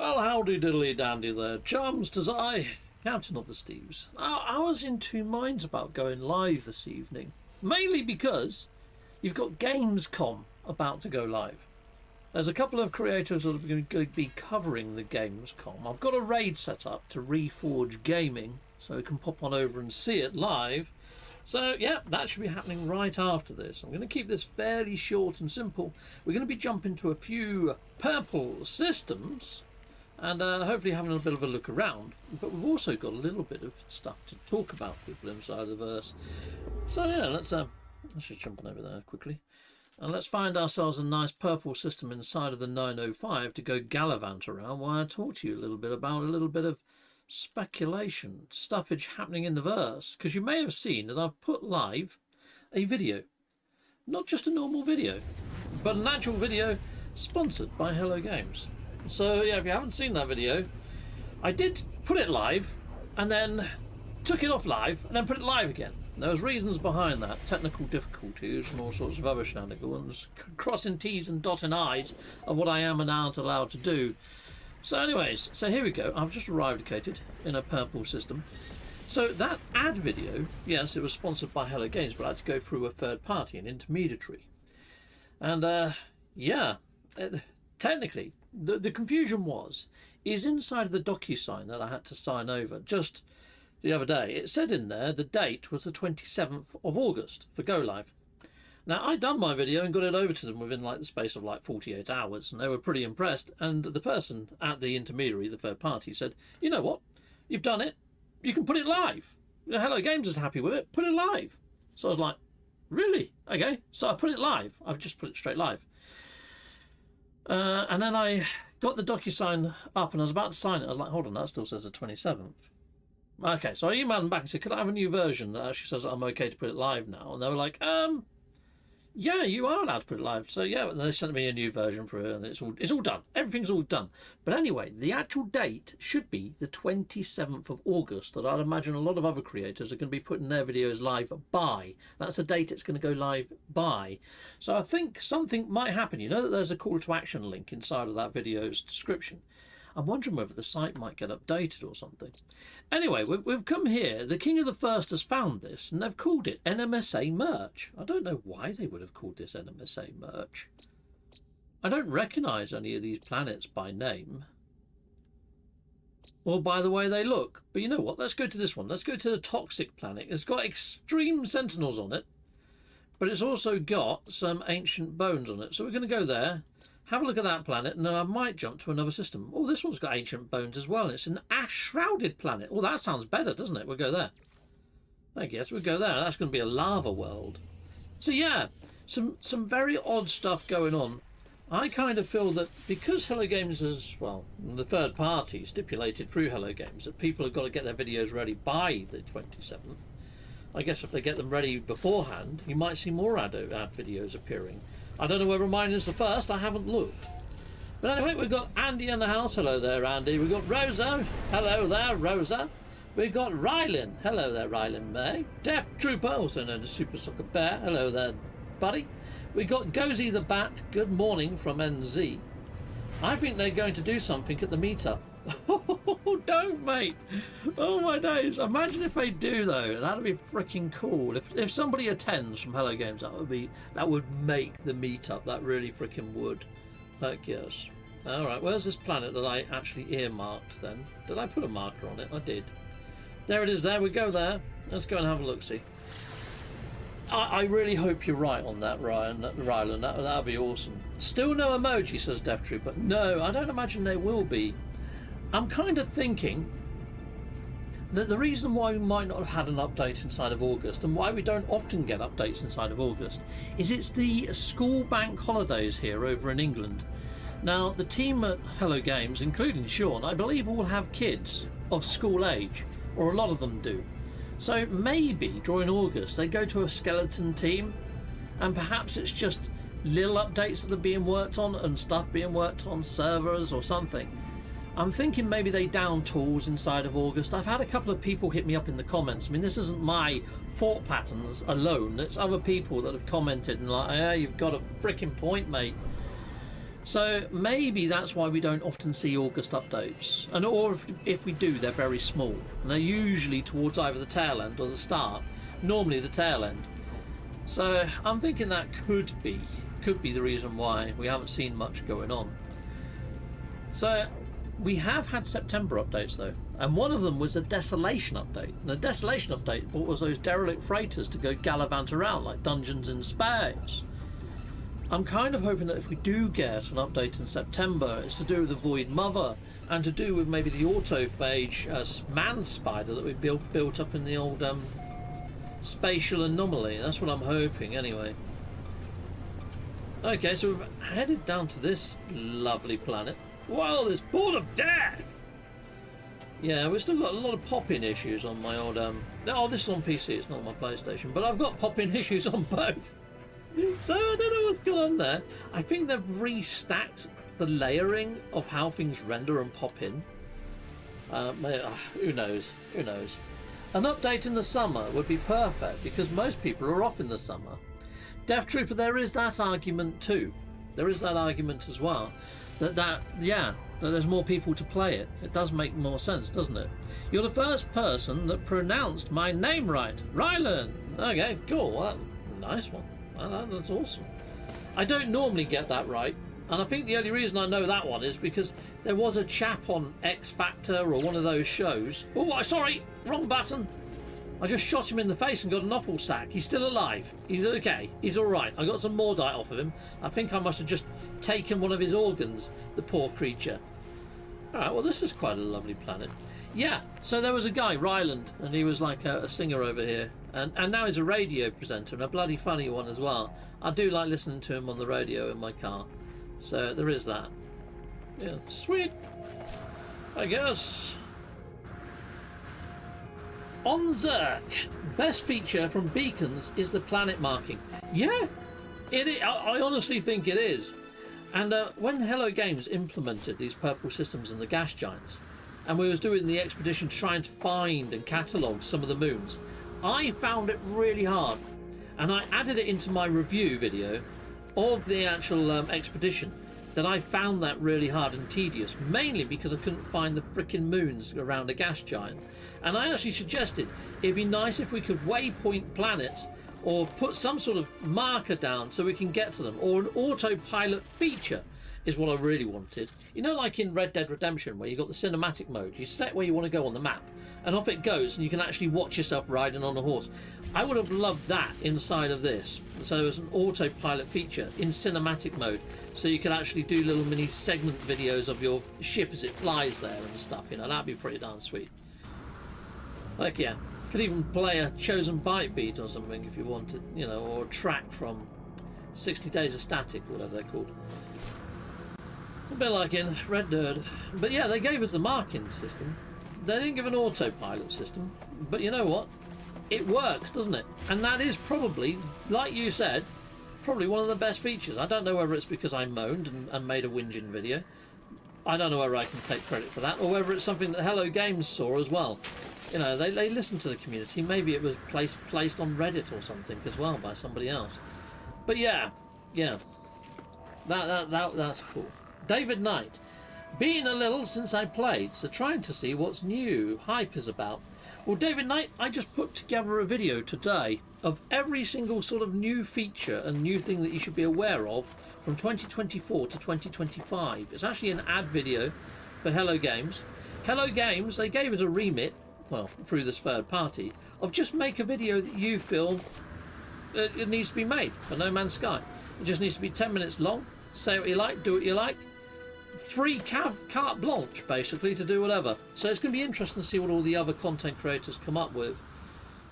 Well, howdy diddly dandy there, chums, 'tis I, Captain of the Steves. Now, I was in two minds about going live this evening, mainly because you've got Gamescom about to go live. There's a couple of creators that are going to be covering the Gamescom. I've got a raid set up to Reforge Gaming, so you can pop on over and see it live. So, yeah, that should be happening right after this. I'm going to keep this fairly short and simple. We're going to be jumping to a few purple systems and hopefully having a bit of a look around. But we've also got a little bit of stuff to talk about, people inside the verse. So, yeah, let's just jump on over there quickly. And let's find ourselves a nice purple system inside of the 905 to go gallivant around while I talk to you a little bit about a little bit of speculation, stuffage happening in the verse, because you may have seen that I've put live a video, not just a normal video, but an actual video sponsored by Hello Games. So yeah, if you haven't seen that video, I did put it live and then took it off live and then put it live again. There was reasons behind that, technical difficulties and all sorts of other shenanigans, crossing T's and dotting I's of what I am and aren't allowed to do. So anyways, so here we go. I've just arrived in a purple system. So that ad video, yes, it was sponsored by Hello Games, but I had to go through a third party, an intermediary. And yeah, technically, the confusion is inside of the DocuSign that I had to sign over just the other day. It said in there the date was the 27th of August for Go Live. Now, I'd done my video and got it over to them within like the space of like 48 hours, and they were pretty impressed. And the person at the intermediary, the third party, said, you know what, you've done it, you can put it live. Hello Games is happy with it, put it live. So I was like, really? Okay, so I put it live. I've just put it straight live. And then I got the DocuSign up and I was about to sign it. I was like, hold on, that still says the 27th. Okay, so I emailed them back and said, could I have a new version that actually says that I'm okay to put it live now? And they were like, yeah, you are allowed to put it live. So yeah, they sent me a new version for it, and it's all done. Everything's all done. But anyway, the actual date should be the 27th of August. That I'd imagine a lot of other creators are going to be putting their videos live by. That's the date it's going to go live by. So I think something might happen. You know that there's a call to action link inside of that video's description. I'm wondering whether the site might get updated or something. Anyway, we've come here. The King of the First has found this, and they've called it NMSA merch. I don't know why they would have called this NMSA merch. I don't recognise any of these planets by name or by the way they look. But you know what? Let's go to this one. Let's go to the Toxic planet. It's got extreme sentinels on it, but it's also got some ancient bones on it. So we're going to go there. Have a look at that planet, and then I might jump to another system. Oh, this one's got ancient bones as well. It's an ash-shrouded planet. Oh, that sounds better, doesn't it? We'll go there. I guess we'll go there. That's going to be a lava world. So, yeah, some very odd stuff going on. I kind of feel that because Hello Games is, well, the third party stipulated through Hello Games that people have got to get their videos ready by the 27th. I guess if they get them ready beforehand, you might see more ad videos appearing. I don't know whether mine is the first, I haven't looked. But anyway, we've got Andy in the house. Hello there, Andy. We've got Rosa. Hello there, Rosa. We've got Rylan. Hello there, Rylan May. Death Trooper, also known as Super Soccer Bear. Hello there, buddy. We've got Gozy the Bat. Good morning from NZ. I think they're going to do something at the meetup. Oh, don't, mate. Oh, my days. Imagine if they do, though. That'd be freaking cool. If somebody attends from Hello Games, that would make the meetup. That really freaking would. Heck yes. All right, where's this planet that I actually earmarked then? Did I put a marker on it? I did. There it is there. We go there. Let's go and have a look-see. I really hope you're right on that, Rylan. That would be awesome. Still no emoji, says Death Trooper. No, I don't imagine there will be. I'm kind of thinking that the reason why we might not have had an update inside of August, and why we don't often get updates inside of August, is it's the school bank holidays here over in England. Now, the team at Hello Games, including Sean, I believe all have kids of school age, or a lot of them do. So maybe during August they go to a skeleton team, and perhaps it's just little updates that are being worked on and stuff being worked on servers or something. I'm thinking maybe they down tools inside of August. I've had a couple of people hit me up in the comments. I mean, this isn't my thought patterns alone. It's other people that have commented and like, yeah, you've got a freaking point, mate. So maybe that's why we don't often see August updates, and or if we do, they're very small, and they're usually towards either the tail end or the start. Normally the tail end. So I'm thinking that could be the reason why we haven't seen much going on. So we have had September updates though, and one of them was a desolation update. And the desolation update was those derelict freighters to go gallivant around like dungeons in space. I'm kind of hoping that if we do get an update in September, it's to do with the Void Mother and to do with maybe the autophage man spider that we built up in the old spatial anomaly. That's what I'm hoping anyway. Okay, so we've headed down to this lovely planet. Wow, this ball of death! Yeah, we've still got a lot of pop-in issues on my old oh, this is on PC, it's not on my PlayStation, but I've got pop-in issues on both. So I don't know what's going on there. I think they've restacked the layering of how things render and pop in. Who knows? Who knows? An update in the summer would be perfect because most people are off in the summer. Death Trooper, there is that argument too. There is that argument as well. That there's more people to play it. It does make more sense, doesn't it? You're the first person that pronounced my name right. Rylan. Okay, cool. Well, nice one. That's awesome. I don't normally get that right, and I think the only reason I know that one is because there was a chap on X Factor or one of those shows. Oh, sorry, wrong button. I just shot him in the face and got an offal sack. He's still alive. He's okay. He's all right. I got some more dye off of him. I think I must have just taken one of his organs, the poor creature. All right, well, this is quite a lovely planet. Yeah, so there was a guy, Ryland, and he was like a singer over here. And now he's a radio presenter, and a bloody funny one as well. I do like listening to him on the radio in my car. So there is that. Yeah, sweet. I guess. On Zerk, best feature from beacons is the planet marking. Yeah, I honestly think it is. And when Hello Games implemented these purple systems in the gas giants, and we was doing the expedition trying to find and catalogue some of the moons, I found it really hard, and I added it into my review video of the actual expedition, that I found that really hard and tedious, mainly because I couldn't find the frickin' moons around a gas giant. And I actually suggested it'd be nice if we could waypoint planets or put some sort of marker down so we can get to them, or an autopilot feature is what I really wanted. You know, like in Red Dead Redemption, where you got the cinematic mode, you select where you want to go on the map and off it goes, and you can actually watch yourself riding on a horse. I would have loved that inside of this. So there was an autopilot feature in cinematic mode, so you could actually do little mini segment videos of your ship as it flies there and stuff. You know, that'd be pretty darn sweet. Like, yeah, could even play a Chosen Bite beat or something if you wanted, you know, or a track from 60 Days of Static, whatever they're called. A bit like in Red Dead. But yeah, they gave us the marking system. They didn't give an autopilot system. But you know what? It works, doesn't it? And that is probably, like you said, probably one of the best features. I don't know whether it's because I moaned and made a whinging video. I don't know whether I can take credit for that, or whether it's something that Hello Games saw as well. You know, they listen to the community. Maybe it was placed on Reddit or something as well by somebody else. But yeah, that's cool. David Knight, been a little since I played, so trying to see what's new, hype is about. Well, David Knight, I just put together a video today of every single sort of new feature and new thing that you should be aware of from 2024 to 2025. It's actually an ad video for Hello Games. Hello Games, they gave us a remit, well, through this third party, of just make a video that you feel it needs to be made for No Man's Sky. It just needs to be 10 minutes long. Say what you like, do what you like. Free carte blanche, basically, to do whatever. So it's going to be interesting to see what all the other content creators come up with.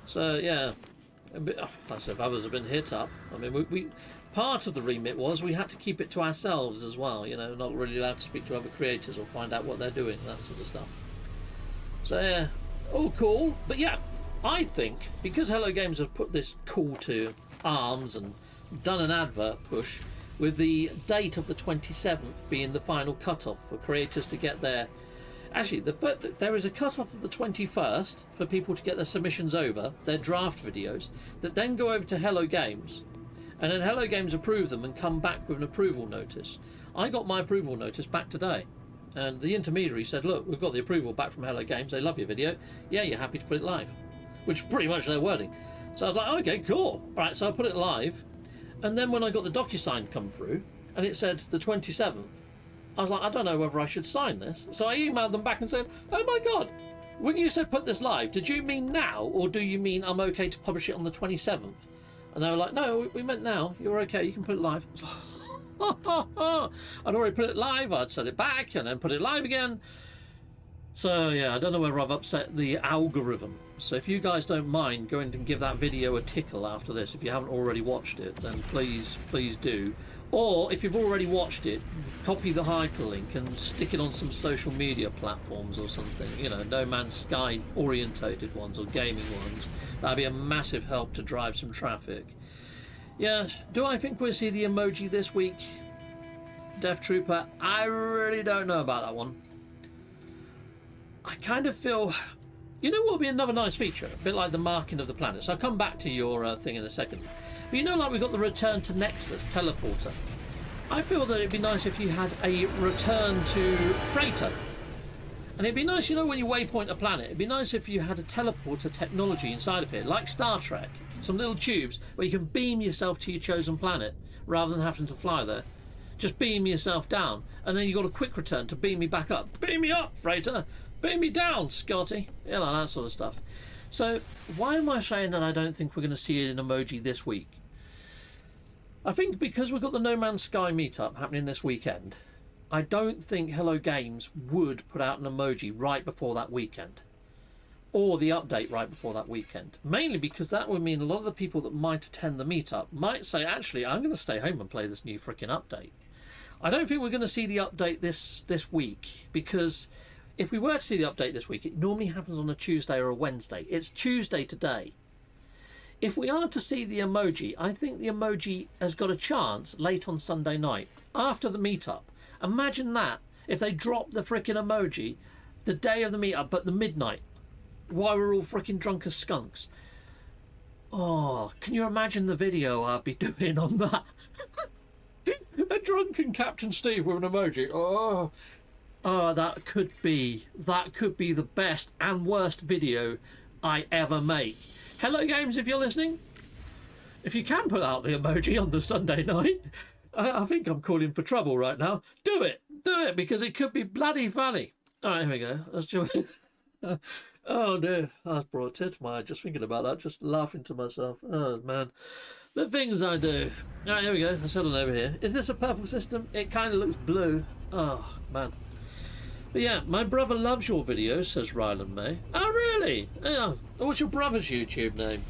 So, yeah. I said others have been hit up. I mean, we part of the remit was we had to keep it to ourselves as well. You know, not really allowed to speak to other creators or find out what they're doing, that sort of stuff. So, yeah. All cool. But, yeah, I think, because Hello Games have put this call to arms and done an advert push, with the date of the 27th being the final cut-off for creators to get their... Actually, there is a cut-off of the 21st for people to get their submissions over, their draft videos, that then go over to Hello Games. And then Hello Games approved them and come back with an approval notice. I got my approval notice back today. And the intermediary said, look, we've got the approval back from Hello Games. They love your video. Yeah, you're happy to put it live. Which is pretty much their wording. So I was like, okay, cool. Right, so I put it live. And then when I got the DocuSign come through, and it said the 27th, I was like, I don't know whether I should sign this. So I emailed them back and said, oh my God, when you said put this live, did you mean now, or do you mean I'm okay to publish it on the 27th? And they were like, no, we meant now. You're okay, you can put it live. I'd already put it live, I'd set it back and then put it live again. So yeah, I don't know whether I've upset the algorithm. So if you guys don't mind going and give that video a tickle after this, if you haven't already watched it, then please do. Or if you've already watched it, copy the hyperlink and stick it on some social media platforms or something, you know, No Man's Sky orientated ones or gaming ones. That'd be a massive help to drive some traffic. Yeah, do I think we'll see the emoji this week? Death Trooper, I really don't know about that one. I kind of feel, you know what would be another nice feature? A bit like the marking of the planets. I'll come back to your thing in a second. But you know, like we've got the return to Nexus teleporter. I feel that it'd be nice if you had a return to freighter. And it'd be nice, you know, when you waypoint a planet, it'd be nice if you had a teleporter technology inside of here, like Star Trek. Some little tubes where you can beam yourself to your chosen planet rather than having to fly there. Just beam yourself down, and then you've got a quick return to beam me back up. Beam me up, freighter! Beam me down, Scotty! You know, that sort of stuff. So, why am I saying that I don't think we're going to see an emoji this week? I think because we've got the No Man's Sky meetup happening this weekend, I don't think Hello Games would put out an emoji right before that weekend. Or the update right before that weekend. Mainly because that would mean a lot of the people that might attend the meetup might say, actually, I'm going to stay home and play this new freaking update. I don't think we're going to see the update this week, because if we were to see the update this week, it normally happens on a Tuesday or a Wednesday. It's Tuesday today. If we are to see the emoji, I think the emoji has got a chance late on Sunday night, after the meetup. Imagine that, if they drop the freaking emoji the day of the meetup, but the midnight, while we're all freaking drunk as skunks. Oh, can you imagine the video I'd be doing on that? A drunken Captain Steve with an emoji. Oh, that could be the best and worst video I ever make. Hello Games, if you're listening, if you can put out the emoji on the Sunday night, I think I'm calling for trouble right now. Do it, because it could be bloody funny. All right, here we go. Let's do it. Oh dear, that's brought a tear to my eye just thinking about that, just laughing to myself. Oh man, the things I do. All right, here we go. Let's head on over here. Is this a purple system? It kind of looks blue. Oh man. But yeah, my brother loves your videos, says Ryland May. Oh really? Yeah. What's your brother's YouTube name?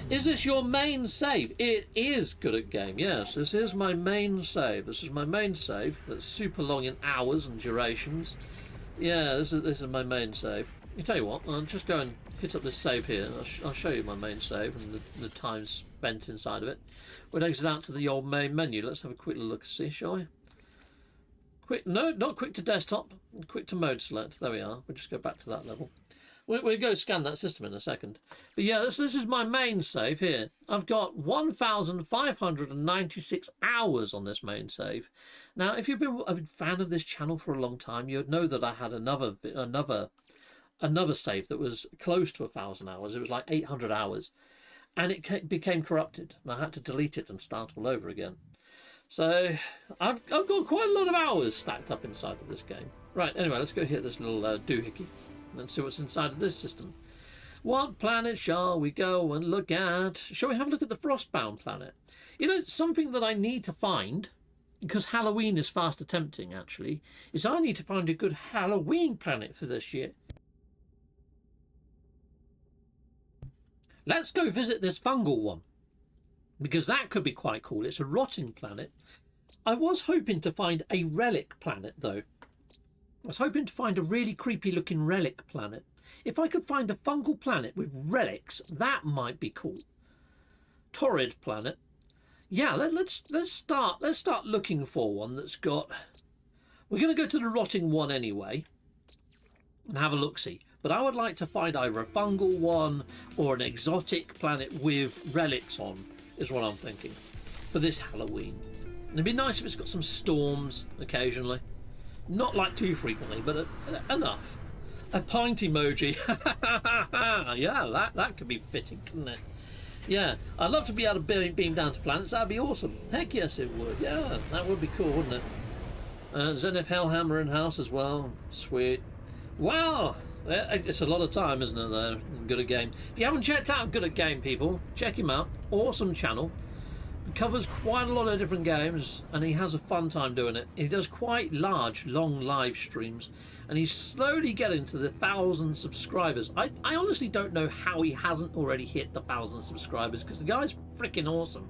Is this your main save? It is Good at Game. Yes, this is my main save. This is my main save. That's super long in hours and durations. Yeah, this is my main save. You tell you what, I'll just go and hit up this save here. I'll show you my main save and the time spent inside of it. We'll exit out to the old main menu. Let's have a quick look, see, shall we? Quick, no, not quick to desktop. Quick to mode select. There we are. We'll just go back to that level. We'll go scan that system in a second. But yeah, this is my main save here. I've got 1,596 hours on this main save. Now, if you've been a fan of this channel for a long time, you'd know that I had another save that was close to 1,000 hours. It was like 800 hours. And it became corrupted. And I had to delete it and start all over again. So I've got quite a lot of hours stacked up inside of this game. Right, anyway, let's go hit this little doohickey. Let's see what's inside of this system. What planet shall we go and look at? Shall we have a look at the Frostbound planet? You know, something that I need to find, because Halloween is fast attempting, actually, is I need to find a good Halloween planet for this year. Let's go visit this fungal one, because that could be quite cool. It's a rotting planet. I was hoping to find a relic planet, though. I was hoping to find a really creepy looking relic planet. If I could find a fungal planet with relics, that might be cool. Torrid planet. Yeah, let's start looking for one that's got. We're going to go to the rotting one anyway and have a look-see. But I would like to find either a fungal one or an exotic planet with relics on. is what I'm thinking for this Halloween. It'd be nice if it's got some storms occasionally. Not like too frequently, but enough. A pint emoji. Yeah, that could be fitting, couldn't it? Yeah, I'd love to be able to beam down to planets. That'd be awesome. Heck yes, it would. Yeah, that would be cool, wouldn't it? Zenith Hellhammer in house as well. Sweet. Wow. It's a lot of time, isn't it, though? Good at Game. If you haven't checked out Good at Game, people, check him out. Awesome channel. He covers quite a lot of different games, and he has a fun time doing it. He does quite large, long live streams, and he's slowly getting to the 1,000 subscribers. I honestly don't know how he hasn't already hit the 1,000 subscribers, because the guy's freaking awesome.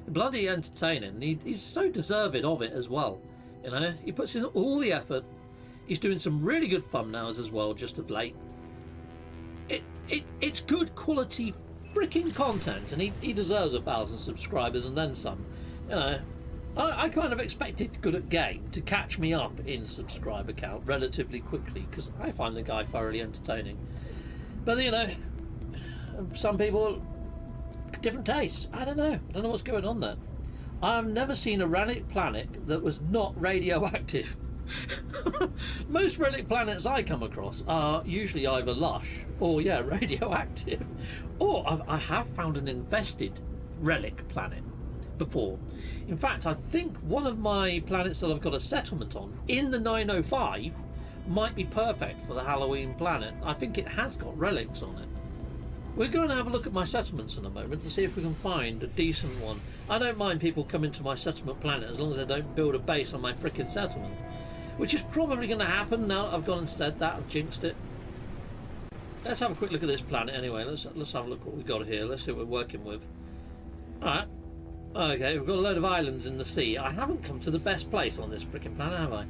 Bloody entertaining. He's so deserving of it as well. You know, he puts in all the effort. He's doing some really good thumbnails as well, just of late. It's good quality freaking content, and he deserves 1,000 subscribers and then some. You know, I kind of expected Good at Game to catch me up in subscriber count relatively quickly, because I find the guy thoroughly entertaining. But you know, some people, different tastes. I don't know what's going on there. I've never seen a relic planet that was not radioactive. Most relic planets I come across are usually either lush or radioactive, or I have found an infested relic planet before. In fact, I think one of my planets that I've got a settlement on in the 905 might be perfect for the Halloween planet. I think it has got relics on it. We're going to have a look at my settlements in a moment and see if we can find a decent one. I don't mind people coming to my settlement planet as long as they don't build a base on my frickin' settlement. Which is probably going to happen now that I've gone and said that. I've jinxed it. Let's have a quick look at this planet anyway. Let's have a look what we've got here. Let's see what we're working with. Alright. Okay, we've got a load of islands in the sea. I haven't come to the best place on this frickin' planet, have I?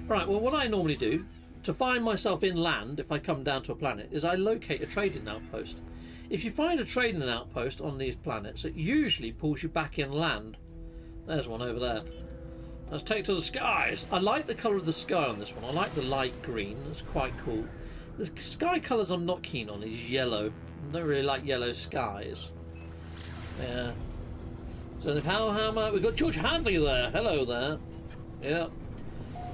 Right, well, what I normally do to find myself inland if I come down to a planet is I locate a trading outpost. If you find a trading outpost on these planets, it usually pulls you back inland. There's one over there. Let's take to the skies. I like the colour of the sky on this one. I like the light green. It's quite cool. The sky colours I'm not keen on is yellow. I don't really like yellow skies. Yeah. So how we've got George Hadley there. Hello there. Yeah.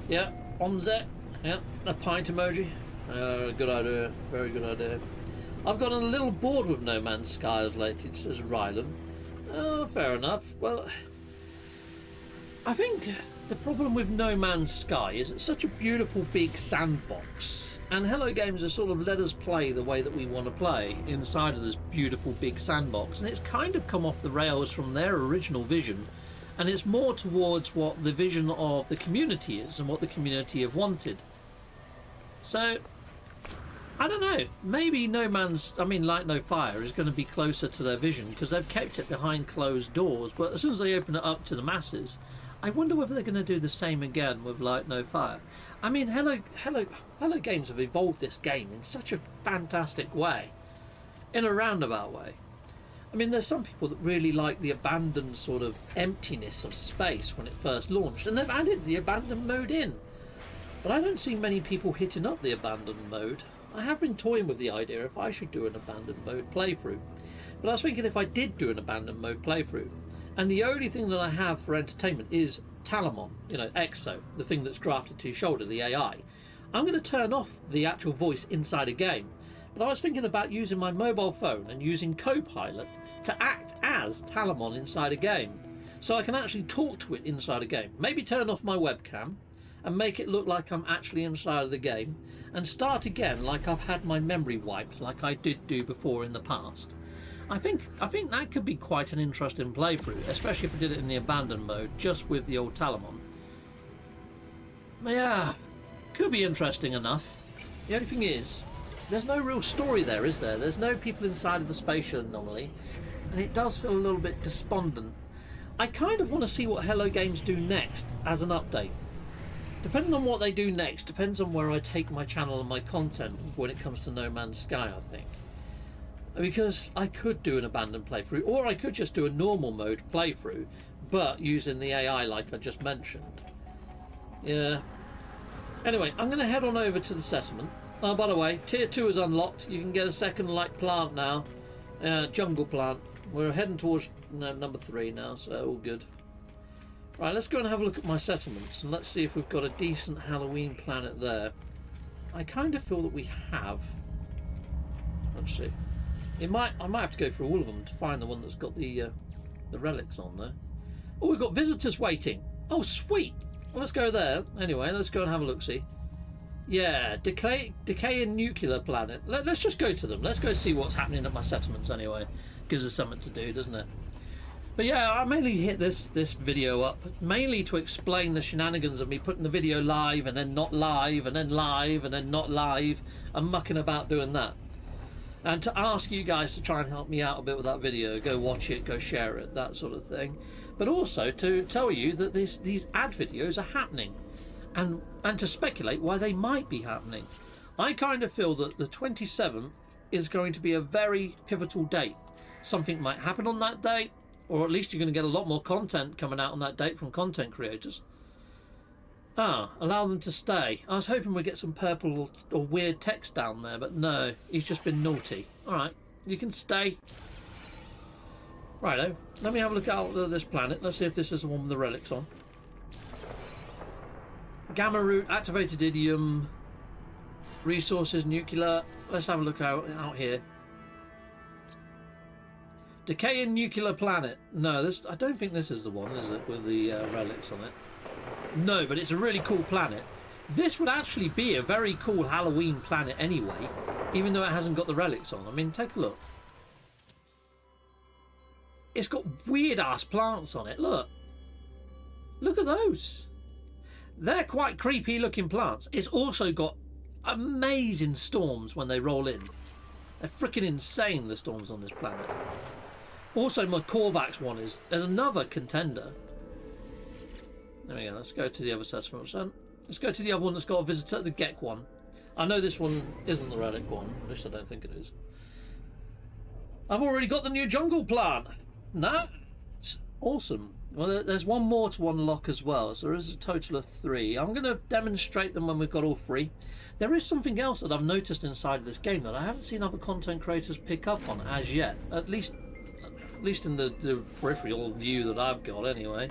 Yeah. Onze. Yeah. A pint emoji. Good idea. Very good idea. I've got a little bored with No Man's Sky as late, it says Ryland. Oh, fair enough. Well, I think the problem with No Man's Sky is it's such a beautiful big sandbox, and Hello Games has sort of let us play the way that we want to play inside of this beautiful big sandbox, and it's kind of come off the rails from their original vision, and it's more towards what the vision of the community is and what the community have wanted. So I don't know, maybe Light No Fire is going to be closer to their vision because they've kept it behind closed doors, but as soon as they open it up to the masses, I wonder whether they're going to do the same again with Light No Fire. I mean, Hello Games have evolved this game in such a fantastic way, in a roundabout way. I mean, there's some people that really like the abandoned sort of emptiness of space when it first launched, and they've added the abandoned mode in. But I don't see many people hitting up the abandoned mode. I have been toying with the idea if I should do an abandoned mode playthrough. But I was thinking if I did do an abandoned mode playthrough, and the only thing that I have for entertainment is Talamon, you know, Exo, the thing that's grafted to your shoulder, the AI, I'm going to turn off the actual voice inside a game. But I was thinking about using my mobile phone and using Copilot to act as Talamon inside a game. So I can actually talk to it inside a game. Maybe turn off my webcam and make it look like I'm actually inside of the game and start again like I've had my memory wiped like I did do before in the past. I think that could be quite an interesting playthrough, especially if I did it in the abandoned mode, just with the old Talamon. Yeah, could be interesting enough. The only thing is, there's no real story there, is there? There's no people inside of the spatial anomaly, and it does feel a little bit despondent. I kind of want to see what Hello Games do next as an update. Depending on what they do next, depends on where I take my channel and my content when it comes to No Man's Sky, I think. Because I could do an abandoned playthrough, or I could just do a normal mode playthrough, but using the AI like I just mentioned. Yeah. Anyway, I'm going to head on over to the settlement. Oh, by the way, Tier 2 is unlocked. You can get a second light plant now. Jungle plant. We're heading towards no, number 3 now, so all good. Right, let's go and have a look at my settlements, and let's see if we've got a decent Halloween planet there. I kind of feel that we have. Let's see. I might have to go through all of them to find the one that's got the relics on there. Oh, we've got visitors waiting. Oh, sweet. Well, let's go there. Anyway, let's go and have a look-see. Yeah, decaying nuclear planet. Let's just go to them. Let's go see what's happening at my settlements anyway. Gives us something to do, doesn't it? But yeah, I mainly hit this video up mainly to explain the shenanigans of me putting the video live and then not live and then live and then not live and mucking about doing that. And to ask you guys to try and help me out a bit with that video. Go watch it, go share it, that sort of thing. But also to tell you that these ad videos are happening. And to speculate why they might be happening. I kind of feel that the 27th is going to be a very pivotal date. Something might happen on that date, or at least you're going to get a lot more content coming out on that date from content creators. Allow them to stay. I was hoping we'd get some purple or weird text down there, but no, he's just been naughty. Alright, you can stay. Righto, let me have a look at this planet. Let's see if this is the one with the relics on. Gamma root, activated idiom, resources, nuclear. Let's have a look out here. Decaying nuclear planet. No, I don't think this is the one, is it, with the relics on it? No, but it's a really cool planet. This would actually be a very cool Halloween planet anyway, even though it hasn't got the relics on. I mean, take a look. It's got weird-ass plants on it. Look. Look at those. They're quite creepy-looking plants. It's also got amazing storms when they roll in. They're freaking insane, the storms on this planet. Also, my Korvax one there's another contender. There we go. Let's go to the other settlement. Let's go to the other one that's got a visitor, the Gek one. I know this one isn't the relic one. At least I don't think it is. I've already got the new jungle plant. Nice. Awesome. Well, there's one more to unlock as well, so there is a total of 3. I'm going to demonstrate them when we've got all 3. There is something else that I've noticed inside of this game that I haven't seen other content creators pick up on as yet. At least in the peripheral view that I've got anyway.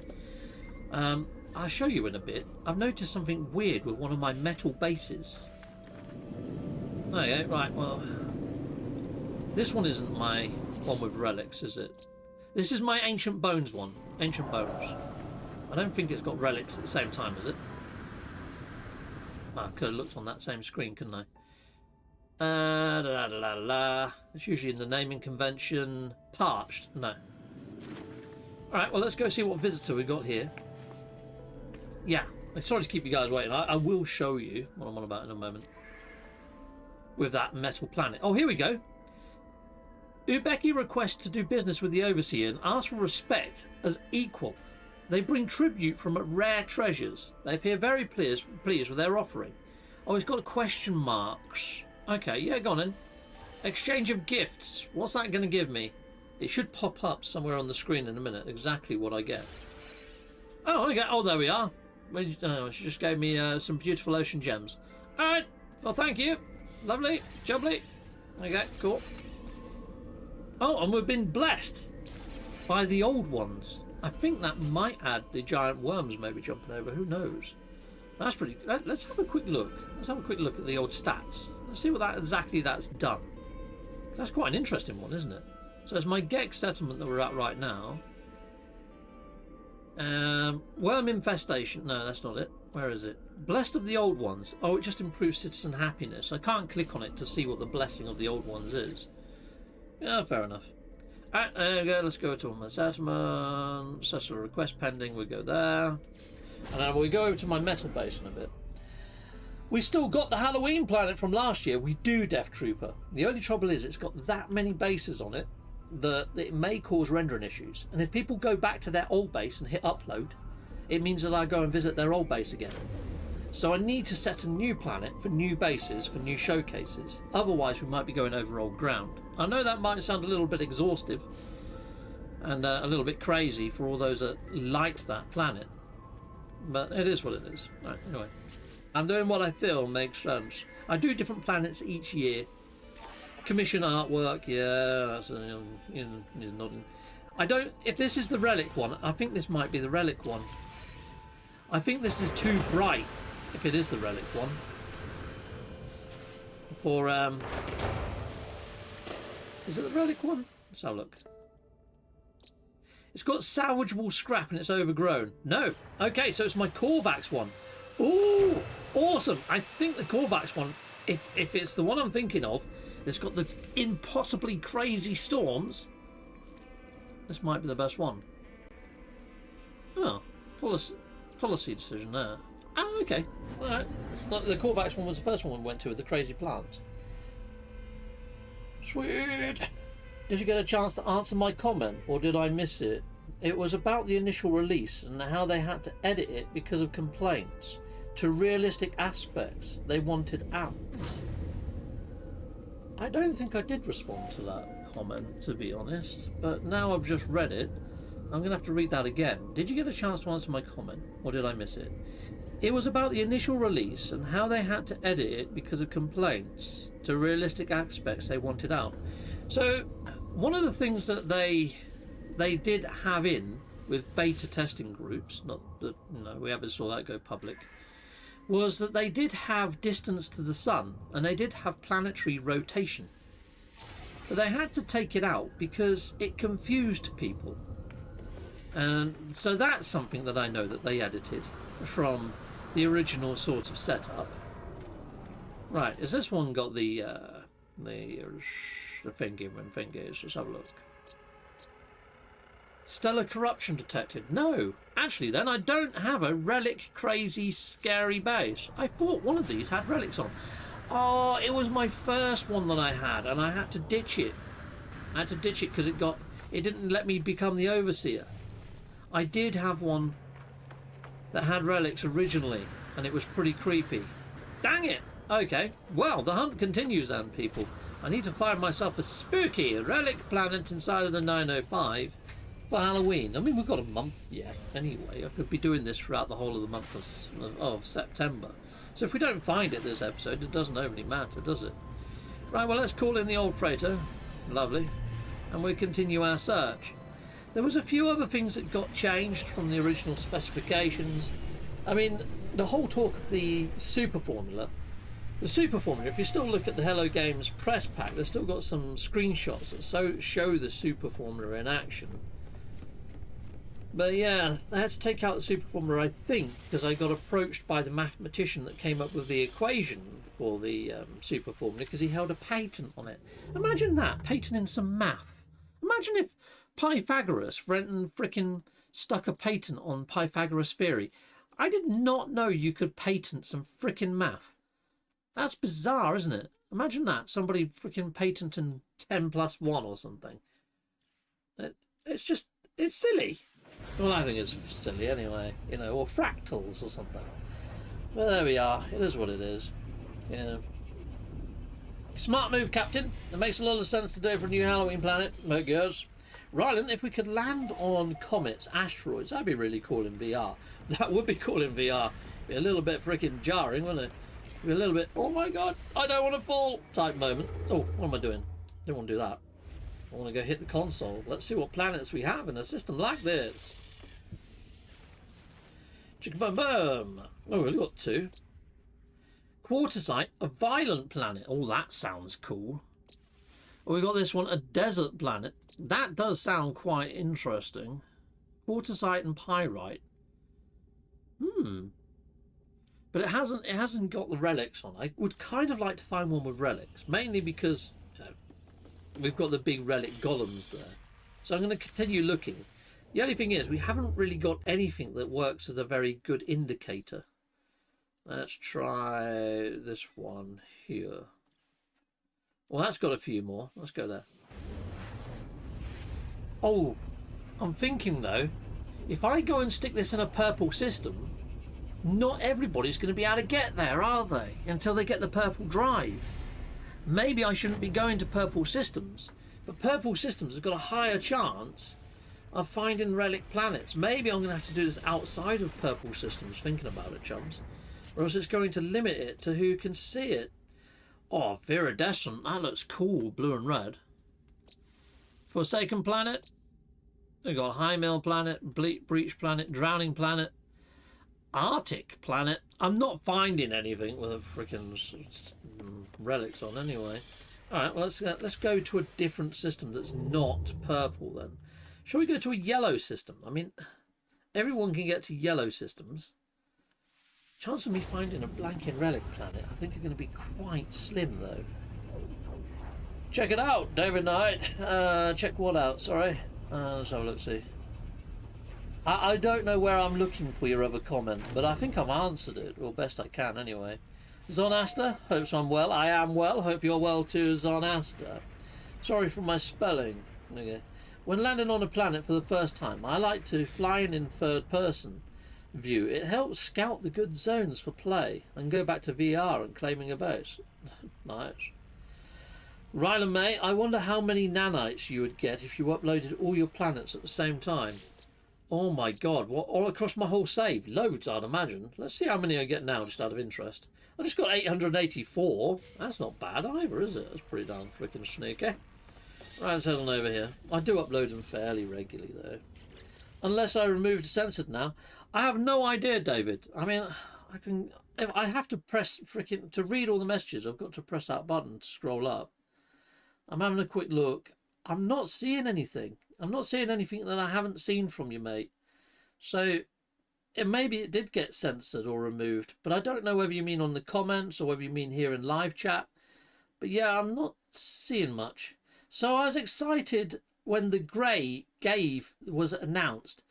I'll show you in a bit. I've noticed something weird with one of my metal bases. There you go. Right, well, this one isn't my one with relics, is it? This is my Ancient Bones one. Ancient Bones. I don't think it's got relics at the same time, is it? I could have looked on that same screen, couldn't I? It's usually in the naming convention. Parched? No. Alright, well, let's go see what visitor we got here. Yeah, sorry to keep you guys waiting. I will show you what I'm on about in a moment. With that metal planet. Oh, here we go. Ubeki requests to do business with the Overseer and asks for respect as equal. They bring tribute from rare treasures. They appear very pleased with their offering. Oh, it's got question marks. Okay, yeah, go on then. Exchange of gifts. What's that going to give me? It should pop up somewhere on the screen in a minute, exactly what I get. Oh, okay. Oh, there we are. She just gave me some beautiful ocean gems. Alright, well, thank you. Lovely, jubbly. Okay, cool. Oh, and we've been blessed by the old ones. I think that might add the giant worms maybe jumping over. Who knows? That's pretty... Let's have a quick look. Let's have a quick look at the old stats. Let's see what exactly that's done. That's quite an interesting one, isn't it? So it's my Gek settlement that we're at right now. Worm infestation. No, that's not it. Where is it? Blessed of the old ones. Oh, it just improves citizen happiness. I can't click on it to see what the blessing of the old ones is. Yeah, fair enough. Alright, there we go. Let's go to my settlement. Settler request pending. We go there. And then we go over to my metal base in a bit. We still got the Halloween planet from last year. We do, Death Trooper. The only trouble is it's got that many bases on it that it may cause rendering issues. And if people go back to their old base and hit upload, it means that I go and visit their old base again. So I need to set a new planet for new bases, for new showcases. Otherwise we might be going over old ground. I know that might sound a little bit exhaustive and a little bit crazy for all those that liked that planet. But it is what it is. Right, anyway. I'm doing what I feel makes sense. I do different planets each year. Commission artwork, yeah, that's he's nodding. I don't... If this is the relic one, I think this might be the relic one. I think this is too bright, if it is the relic one. For, is it the relic one? Let's have a look. It's got salvageable scrap and it's overgrown. No. Okay, so it's my Korvax one. Ooh, awesome. I think the Korvax one, if it's the one I'm thinking of, it's got the impossibly crazy storms. This might be the best one. Oh, policy decision there. Oh, okay. All right. The Korvax one was the first one we went to with the crazy plants. Sweet. Did you get a chance to answer my comment, or did I miss it? It was about the initial release and how they had to edit it because of complaints to realistic aspects they wanted out. I don't think I did respond to that comment, to be honest, but now I've just read it, I'm going to have to read that again. Did you get a chance to answer my comment, or did I miss it? It was about the initial release and how they had to edit it because of complaints to realistic aspects they wanted out. So one of the things that they did have in with beta testing groups, not that we ever saw that go public, was that they did have distance to the sun and they did have planetary rotation. But they had to take it out because it confused people. And so that's something that I know that they edited from the original sort of setup. Right, has this one got the thingy when fingers? Let's have a look. Stellar corruption detected. No, actually then I don't have a relic crazy scary base. I thought one of these had relics on. Oh, it was my first one that I had and I had to ditch it. I had to ditch it because it didn't let me become the overseer. I did have one that had relics originally and it was pretty creepy. Dang it! Okay, well the hunt continues then, people. I need to find myself a spooky relic planet inside of the 905 for Halloween. I mean, we've got a month yet anyway. I could be doing this throughout the whole of the month of September. So if we don't find it this episode, it doesn't overly matter, does it? Right, well, let's call in the old freighter. Lovely. And we'll continue our search. There was a few other things that got changed from the original specifications. I mean, the whole talk of the super formula. The super formula, if you still look at the Hello Games press pack, they've still got some screenshots that show the super formula in action. But yeah, I had to take out the super formula, I think, because I got approached by the mathematician that came up with the equation for the super formula, because he held a patent on it. Imagine that, patenting some math. Imagine if Pythagoras frickin' stuck a patent on Pythagoras theory. I did not know you could patent some frickin' math. That's bizarre, isn't it? Imagine that, somebody frickin' patenting 10 plus 1 or something. It's silly. Well, I think it's silly anyway, or fractals or something. Well, there we are. It is what it is. Yeah. Smart move, Captain. It makes a lot of sense to do for a new Halloween planet. There it goes. Rylan, if we could land on comets, asteroids, that'd be really cool in VR. That would be cool in VR. Be a little bit freaking jarring, wouldn't it? Be a little bit, oh my god, I don't want to fall type moment. Oh, what am I doing? Don't want to do that. I want to go hit the console. Let's see what planets we have in a system like this. Chicken boom boom. Oh, we only got 2. Quartzite, a violent planet. Oh, that sounds cool. Oh, we got this one, a desert planet. That does sound quite interesting. Quartzite and pyrite. But it hasn't got the relics on. I would kind of like to find one with relics, mainly because we've got the big relic golems there. So I'm going to continue looking. The only thing is, we haven't really got anything that works as a very good indicator. Let's try this one here. Well, that's got a few more. Let's go there. Oh, I'm thinking though, if I go and stick this in a purple system, not everybody's going to be able to get there, are they? Until they get the purple drive. Maybe I shouldn't be going to purple systems, but purple systems have got a higher chance of finding relic planets. Maybe I'm going to have to do this outside of purple systems, thinking about it, chums. Or else it's going to limit it to who can see it. Oh, Viridescent, that looks cool, blue and red. Forsaken planet? We've got High Mill Planet, Breach Planet, Drowning Planet, Arctic Planet. I'm not finding anything with a freaking relics on anyway. Alright, well, let's go to a different system that's not purple then. Shall we go to a yellow system? I mean, everyone can get to yellow systems. Chance of me finding a blanking relic planet, I think, are going to be quite slim though. Check it out, David Knight. Check what out, sorry. Let's have a look, see. I don't know where I'm looking for your other comment, but I think I've answered it, or best I can anyway. Zonasta, hopes I'm well. I am well, hope you're well too, Zonasta. Sorry for my spelling. Okay. When landing on a planet for the first time, I like to fly in third person view. It helps scout the good zones for play and go back to VR and claiming a base. Nice. Rylan May, I wonder how many nanites you would get if you uploaded all your planets at the same time. Oh my god, what, all across my whole save? Loads, I'd imagine. Let's see how many I get now, just out of interest. I just got 884. That's not bad either, is it? That's pretty damn freaking sneaky. Right, let's head on over here. I do upload them fairly regularly, though. Unless I removed censored now. I have no idea, David. I mean, if I have to press freaking... To read all the messages, I've got to press that button to scroll up. I'm having a quick look. I'm not seeing anything. I'm not seeing anything that I haven't seen from you, mate. So, maybe it did get censored or removed, but I don't know whether you mean on the comments or whether you mean here in live chat. But yeah, I'm not seeing much. So I was excited when the grey was announced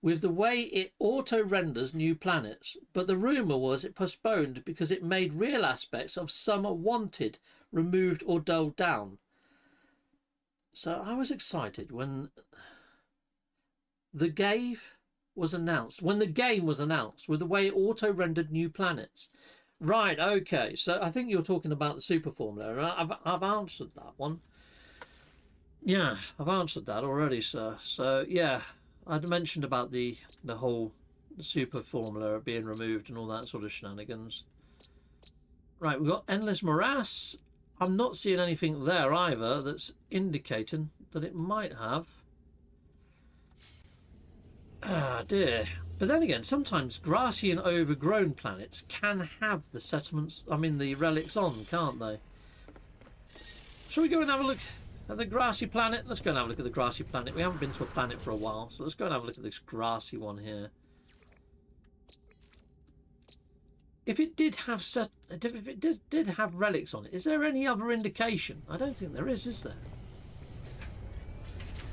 with the way it auto-renders new planets, but the rumour was it postponed because it made real aspects of some wanted removed or dulled down. So I was excited when the game was announced with the way it auto-rendered new planets. Right, okay, so I think you're talking about the super formula. I've answered that one. Yeah, I've answered that already, sir. So yeah, I'd mentioned about the whole super formula being removed and all that sort of shenanigans. Right, we've got Endless Morass. I'm not seeing anything there either that's indicating that it might have. Ah dear. But then again, sometimes grassy and overgrown planets can have the settlements, I mean the relics on, can't they? Shall we go and have a look at the grassy planet? Let's go and have a look at the grassy planet. We haven't been to a planet for a while, so let's go and have a look at this grassy one here. If it did have did have relics on it, is there any other indication? I don't think there is there?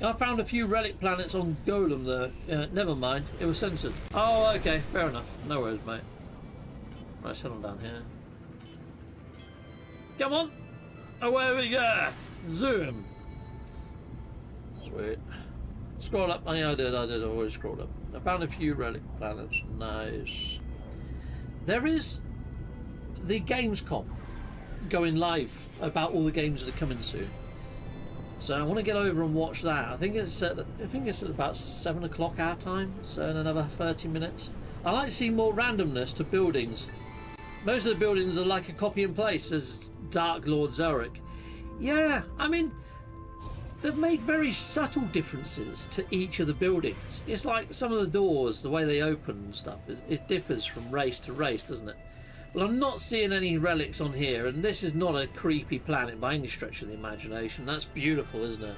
I found a few relic planets on Golem there. Never mind, it was censored. Oh, okay, fair enough. No worries, mate. Right, let's head on down here. Come on! Away we go! Zoom! Sweet. Scroll up. Oh, yeah, I did. I already scrolled up. I found a few relic planets. Nice. There is the Gamescom going live about all the games that are coming soon. So I want to get over and watch that. I think it's at about 7 o'clock our time, so in another 30 minutes. I like to see more randomness to buildings. Most of the buildings are like a copy and paste, says Dark Lord Zurich. Yeah, I mean, they've made very subtle differences to each of the buildings. It's like some of the doors, the way they open and stuff, it differs from race to race, doesn't it? Well, I'm not seeing any relics on here, and this is not a creepy planet by any stretch of the imagination. That's beautiful, isn't it?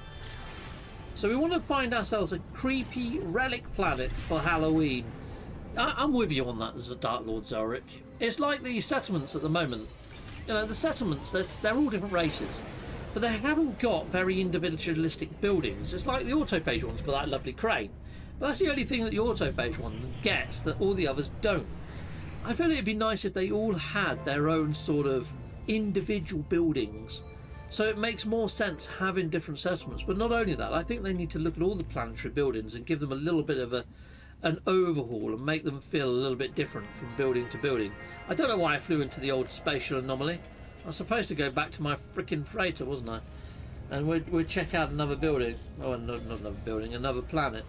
So we want to find ourselves a creepy relic planet for Halloween. I'm with you on that, as a Dark Lord Zurich. It's like the settlements at the moment. You know, the settlements, they're all different races, but they haven't got very individualistic buildings. It's like the autophage one's got that lovely crane, but that's the only thing that the autophage one gets that all the others don't. I feel it'd be nice if they all had their own sort of individual buildings, so it makes more sense having different settlements. But not only that, I think they need to look at all the planetary buildings and give them a little bit of an overhaul and make them feel a little bit different from building to building. I don't know why I flew into the old spatial anomaly. I was supposed to go back to my frickin' freighter, wasn't I? And we'd check out another building. Oh, not another building, another planet.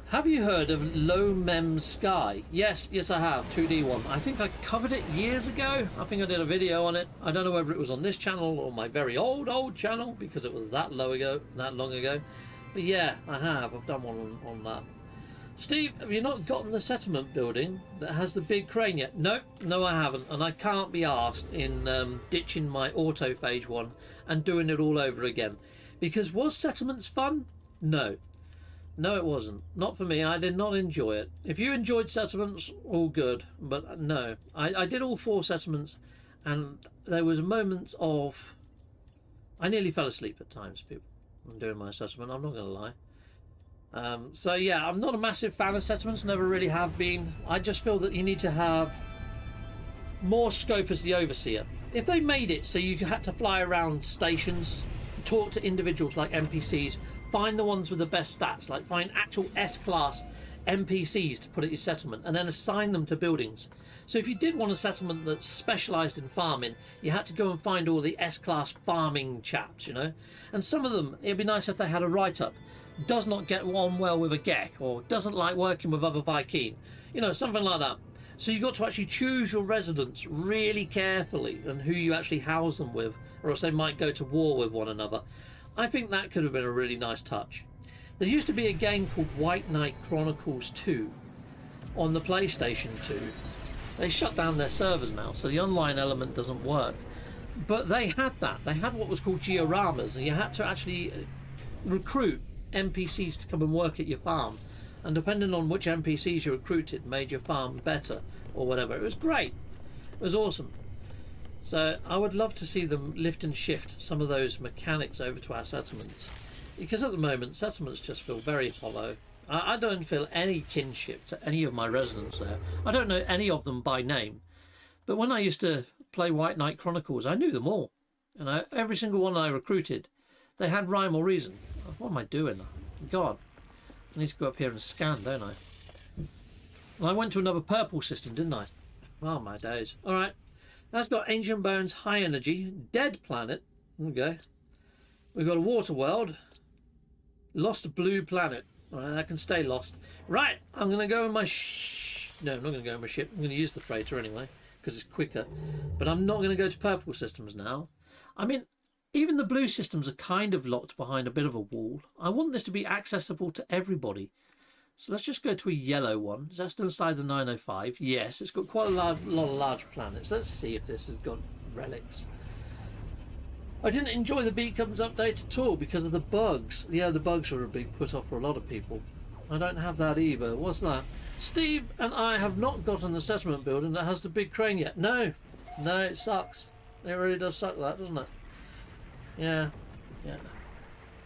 Have you heard of Low Mem Sky? Yes, I have. 2D one. I think I covered it years ago. I think I did a video on it. I don't know whether it was on this channel or my very old channel, because it was that long ago. But yeah, I have. I've done one on that. Steve, have you not gotten the settlement building that has the big crane yet? Nope, no I haven't, and I can't be asked in ditching my autophage one and doing it all over again. Because was settlements fun? No. No, it wasn't. Not for me. I did not enjoy it. If you enjoyed settlements, all good. But no, I did all 4 settlements, and there was moments of... I nearly fell asleep at times, people. I'm doing my settlement, I'm not going to lie. So yeah, I'm not a massive fan of settlements, never really have been. I just feel that you need to have more scope as the overseer. If they made it so you had to fly around stations, talk to individuals like NPCs, find the ones with the best stats, like find actual S-class NPCs to put at your settlement, and then assign them to buildings. So if you did want a settlement that's specialised in farming, you had to go and find all the S-class farming chaps, you know. And some of them, it'd be nice if they had a write-up. Does not get on well with a Gek, or doesn't like working with other Viking, you know, something like that. So you got to actually choose your residents really carefully and who you actually house them with, or else they might go to war with one another. I think that could have been a really nice touch. There used to be a game called White Knight Chronicles 2 on the PlayStation 2. They shut down their servers now, so the online element doesn't work. But they had that. They had what was called dioramas, and you had to actually recruit NPCs to come and work at your farm, and depending on which NPCs you recruited made your farm better or whatever. It was great. It was awesome. So I would love to see them lift and shift some of those mechanics over to our settlements, because at the moment settlements just feel very hollow. I don't feel any kinship to any of my residents there. I don't know any of them by name, but when I used to play White Knight Chronicles, I knew them all. You know, every single one I recruited, they had rhyme or reason. What am I doing? God, I need to go up here and scan, don't I? Well, I went to another purple system, didn't I? Oh, my days. All right. That's got Ancient Bones, High Energy, Dead Planet. Okay. We've got a Water World. Lost Blue Planet. All right, that can stay lost. Right, I'm going to go in my... No, I'm not going to go in my ship. I'm going to use the freighter anyway, because it's quicker. But I'm not going to go to purple systems now. I mean... Even the blue systems are kind of locked behind a bit of a wall. I want this to be accessible to everybody. So let's just go to a yellow one. Is that still inside the 905? Yes, it's got quite a lot of large planets. Let's see if this has got relics. I didn't enjoy the Beacons update at all because of the bugs. Yeah, the bugs were a big put off for a lot of people. I don't have that either. What's that? Steve and I have not gotten the settlement building that has the big crane yet. No, it sucks. It really does suck, that, doesn't it? Yeah.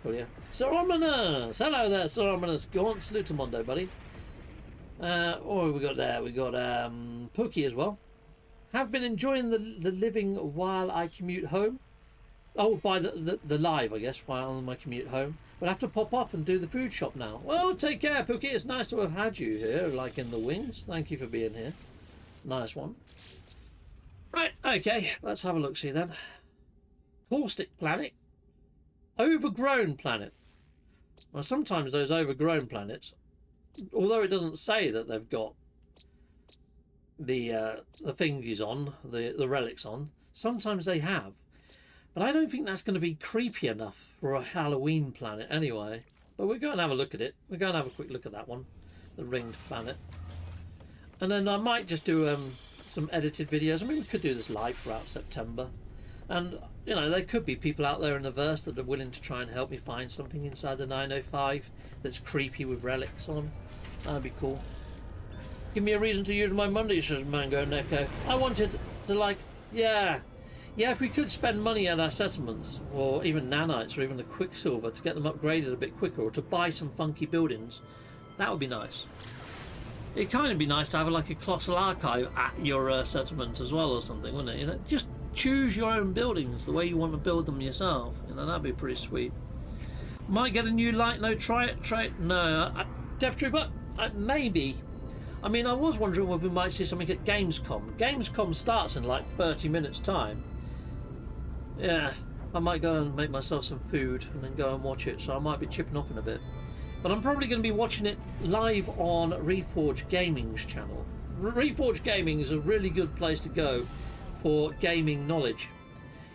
Well, yeah. Sir Ominous! Hello there, Sir Ominous. Go on, salute to Mondo, buddy. Oh, we got there. We got Pookie as well. Have been enjoying the living while I commute home. Oh, by the live, I guess, while on my commute home. We'll have to pop off and do the food shop now. Well, take care, Pookie. It's nice to have had you here, like in the wings. Thank you for being here. Nice one. Right, okay. Let's have a look-see then. Caustic planet, overgrown planet. Well, sometimes those overgrown planets, although it doesn't say that they've got the thingies on, the relics on, sometimes they have. But I don't think that's going to be creepy enough for a Halloween planet anyway. But we're going to have a look at it. We're going to have a quick look at that one, the ringed planet. And then I might just do some edited videos. I mean, we could do this live throughout September. And, you know, there could be people out there in the verse that are willing to try and help me find something inside the 905 that's creepy with relics on. That'd be cool. Give me a reason to use my Monday, says Mango Neko. I wanted to, like, yeah, if we could spend money at our settlements, or even nanites, or even the Quicksilver, to get them upgraded a bit quicker, or to buy some funky buildings, that would be nice. It'd kind of be nice to have, like, a colossal archive at your settlement as well, or something, wouldn't it? You know, just choose your own buildings the way you want to build them yourself. You know, that'd be pretty sweet. Might get a new light. No, try it. No, Death Trooper, maybe. I mean, I was wondering whether we might see something at Gamescom. Gamescom starts in like 30 minutes time. Yeah, I might go and make myself some food and then go and watch it, so I might be chipping off in a bit. But I'm probably going to be watching it live on Reforge Gaming's channel. Reforge Gaming is a really good place to go for gaming knowledge.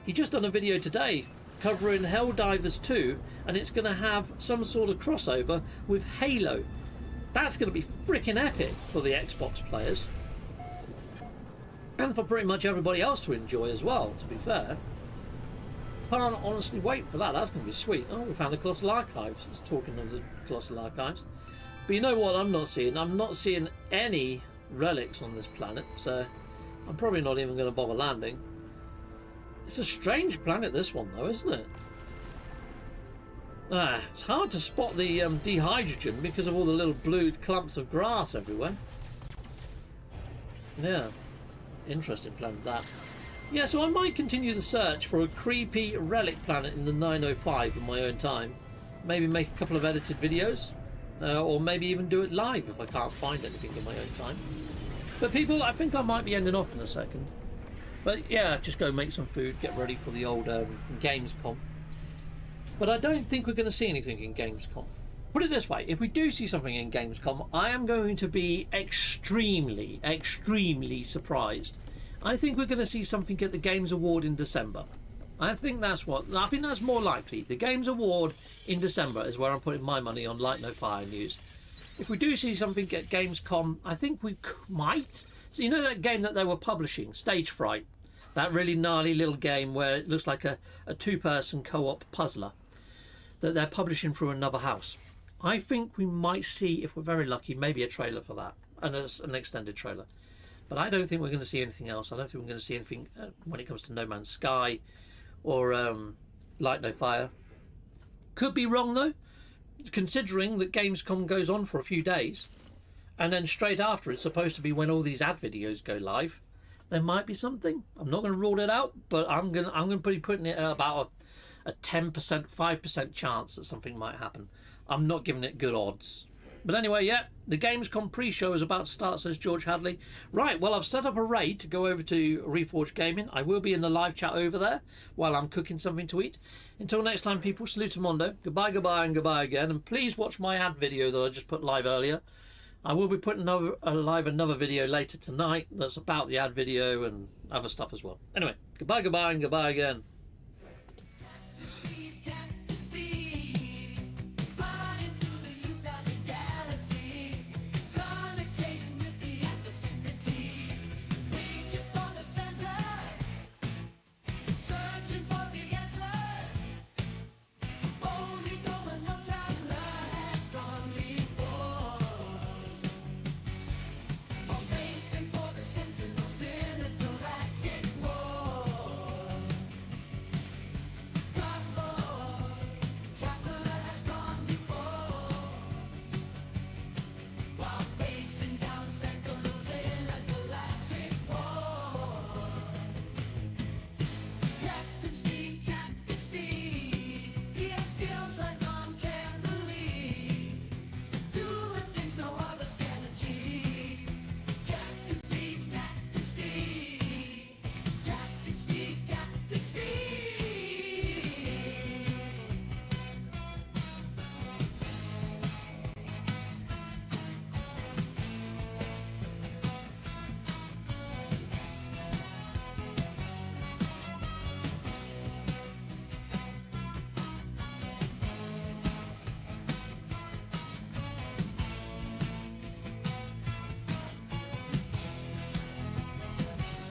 He just done a video today covering Helldivers 2, and it's going to have some sort of crossover with Halo. That's going to be freaking epic for the Xbox players. And for pretty much everybody else to enjoy as well, to be fair. Can't honestly wait for that. That's going to be sweet. Oh, we found the Colossal Archives. It's talking of the Colossal Archives. But you know what I'm not seeing? I'm not seeing any relics on this planet, so I'm probably not even going to bother landing. It's a strange planet, this one, though, isn't it? It's hard to spot the dehydrogen because of all the little blue clumps of grass everywhere. Yeah. Interesting planet, that. Yeah, so I might continue the search for a creepy relic planet in the 905 in my own time. Maybe make a couple of edited videos. Or maybe even do it live if I can't find anything in my own time. But people, I think I might be ending off in a second. But yeah, just go make some food, get ready for the old Gamescom. But I don't think we're going to see anything in Gamescom. Put it this way, if we do see something in Gamescom, I am going to be extremely, extremely surprised. I think we're going to see something at the Games Award in December. I think that's more likely. The Games Award in December is where I'm putting my money on Light No Fire news. If we do see something at Gamescom, I think we might. So you know that game that they were publishing, Stage Fright? That really gnarly little game where it looks like a two-person co-op puzzler that they're publishing through Another House. I think we might see, if we're very lucky, maybe a trailer for that, and an extended trailer. But I don't think we're going to see anything else. I don't think we're going to see anything when it comes to No Man's Sky or Light No Fire. Could be wrong, though, considering that Gamescom goes on for a few days, and then straight after it's supposed to be when all these ad videos go live. There might be something. I'm not going to rule it out, but I'm going to be putting it at about a 10%, 5% chance that something might happen. I'm not giving it good odds. But anyway, yeah, the Gamescom pre-show is about to start, says George Hadley. Right, well, I've set up a raid to go over to Reforged Gaming. I will be in the live chat over there while I'm cooking something to eat. Until next time, people, salute Mondo. Goodbye, goodbye, and goodbye again. And please watch my ad video that I just put live earlier. I will be putting live another video later tonight that's about the ad video and other stuff as well. Anyway, goodbye, goodbye, and goodbye again.